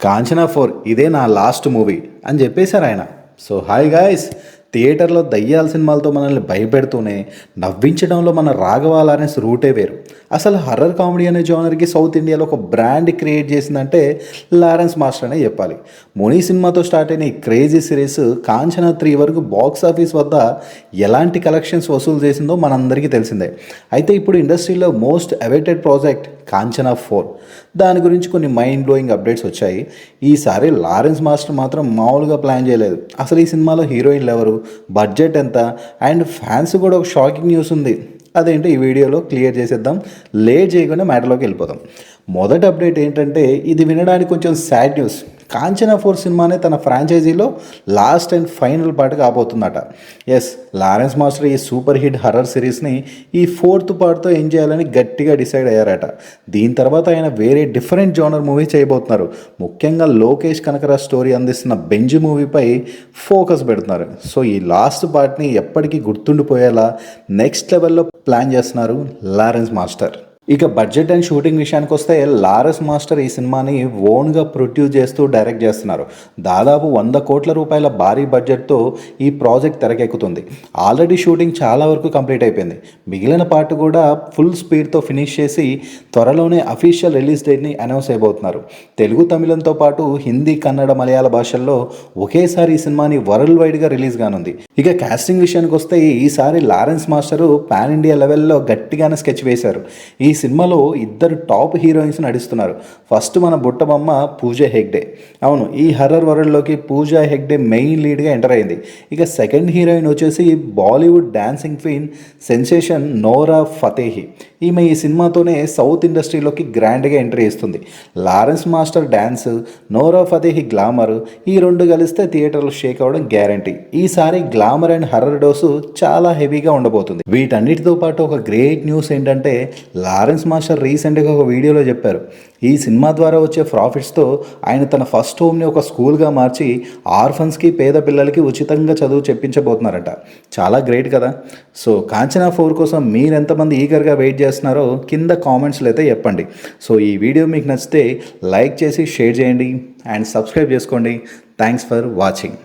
కాంచనా 4 ఇదే నా last movie అని చెప్పేశారు ఆయన. సో హాయ్ గాయ్స్, థియేటర్లో దయ్యాల సినిమాలతో మనల్ని భయపెడుతూనే నవ్వించడంలో మన రాఘవ లారెన్స్ రూటే వేరు. అసలు హర్రర్ కామెడీ అనే జోనర్కి సౌత్ ఇండియాలో ఒక బ్రాండ్ క్రియేట్ చేసిందంటే లారెన్స్ మాస్టర్ అనే చెప్పాలి. ముని సినిమాతో స్టార్ట్ అయిన ఈ క్రేజీ సిరీస్ కాంచనా 3 వరకు బాక్స్ ఆఫీస్ వద్ద ఎలాంటి కలెక్షన్స్ వసూలు చేసిందో మనందరికీ తెలిసిందే. అయితే ఇప్పుడు ఇండస్ట్రీలో మోస్ట్ అవైటెడ్ ప్రాజెక్ట్ కాంచనా 4. దాని గురించి కొన్ని మైండ్ బ్లోయింగ్ అప్డేట్స్ వచ్చాయి. ఈసారి లారెన్స్ మాస్టర్ మాత్రం మామూలుగా ప్లాన్ చేయలేదు. అసలు ఈ సినిమాలో హీరోయిన్లు ఎవరు, బడ్జెట్ ఎంత, అండ్ ఫ్యాన్స్ కూడా ఒక షాకింగ్ న్యూస్ ఉంది. అదేంటో ఈ వీడియోలో క్లియర్ చేసేద్దాం. లేట్ చేయకుండా మ్యాటర్లోకి వెళ్ళిపోదాం. మొదటి అప్డేట్ ఏంటంటే, ఇది వినడానికి కొంచెం సాడ్ న్యూస్. కాంచనా 4 సినిమానే తన ఫ్రాంచైజీలో లాస్ట్ అండ్ ఫైనల్ పార్ట్ కాబోతుందట. ఎస్, లారెన్స్ మాస్టర్ ఈ సూపర్ హిట్ హర్రర్ సిరీస్ని ఈ 4th పార్ట్తో ఏం చేయాలని గట్టిగా డిసైడ్ అయ్యారట. దీని తర్వాత ఆయన వేరే డిఫరెంట్ జోనర్ మూవీ చేయబోతున్నారు. ముఖ్యంగా లోకేష్ కనకరాజ్ స్టోరీ అందిస్తున్న బెంజ్ మూవీపై ఫోకస్ పెడుతున్నారు. సో ఈ లాస్ట్ పార్ట్ని ఎప్పటికీ గుర్తుండిపోయేలా నెక్స్ట్ లెవెల్లో ప్లాన్ చేస్తున్నారు లారెన్స్ మాస్టర్. ఇక బడ్జెట్ అండ్ షూటింగ్ విషయానికి వస్తే, లారెన్స్ మాస్టర్ ఈ సినిమాని ఓన్గా ప్రొడ్యూస్ చేస్తూ డైరెక్ట్ చేస్తున్నారు. దాదాపు 100 కోట్ల రూపాయల భారీ బడ్జెట్తో ఈ ప్రాజెక్ట్ తెరకెక్కుతుంది. ఆల్రెడీ షూటింగ్ చాలా వరకు కంప్లీట్ అయిపోయింది. మిగిలిన పార్ట్ కూడా ఫుల్ స్పీడ్తో ఫినిష్ చేసి త్వరలోనే అఫీషియల్ రిలీజ్ డేట్ని అనౌన్స్ అయిపోతున్నారు. తెలుగు, తమిళంతో పాటు హిందీ, కన్నడ, మలయాళ భాషల్లో ఒకేసారి ఈ సినిమాని వరల్డ్ వైడ్గా రిలీజ్ కానుంది. ఇక కాస్టింగ్ విషయానికి వస్తే, ఈసారి లారెన్స్ మాస్టరు పాన్ ఇండియా లెవెల్లో గట్టిగానే స్కెచ్ వేశారు. ఈ సినిమాలో 2 టాప్ హీరోయిన్స్ నడుస్తున్నారు. ఫస్ట్ మన బుట్టబొమ్మ పూజా హెగ్డే. అవును, ఈ హర్రర్ వరల్డ్లోకి పూజా హెగ్డే మెయిన్ లీడ్గా ఎంటర్ అయింది. ఇక సెకండ్ హీరోయిన్ వచ్చేసి Bollywood dancing queen sensation Nora Fatehi. ఈమె ఈ సినిమాతోనే సౌత్ ఇండస్ట్రీలోకి గ్రాండ్గా ఎంట్రీ ఇస్తుంది. Lawrence master dance, Nora Fatehi glamour, ఈ 2 కలిస్తే థియేటర్లో షేక్ అవ్వడం గ్యారంటీ. ఈసారి గ్లామర్ అండ్ హర్రర్ డోసు చాలా హెవీగా ఉండబోతుంది. వీటన్నిటితో పాటు ఒక గ్రేట్ న్యూస్ ఏంటంటే, లారెన్స్ మాస్టర్ రీసెంట్గా ఒక వీడియోలో చెప్పారు, ఈ సినిమా ద్వారా వచ్చే ప్రాఫిట్స్తో ఆయన తన ఫస్ట్ హోమ్ని ఒక స్కూల్గా మార్చి ఆర్ఫన్స్కి, పేద పిల్లలకి ఉచితంగా చదువు చెప్పించబోతున్నారట. చాలా గ్రేట్ కదా. సో కాంచనా 4 కోసం మీరు ఎంతమంది ఈగర్గా వెయిట్ చేస్తున్నారో కింద కామెంట్స్లో అయితే చెప్పండి. సో ఈ వీడియో మీకు నచ్చితే లైక్ చేసి షేర్ చేయండి అండ్ సబ్స్క్రైబ్ చేసుకోండి. Thanks for watching.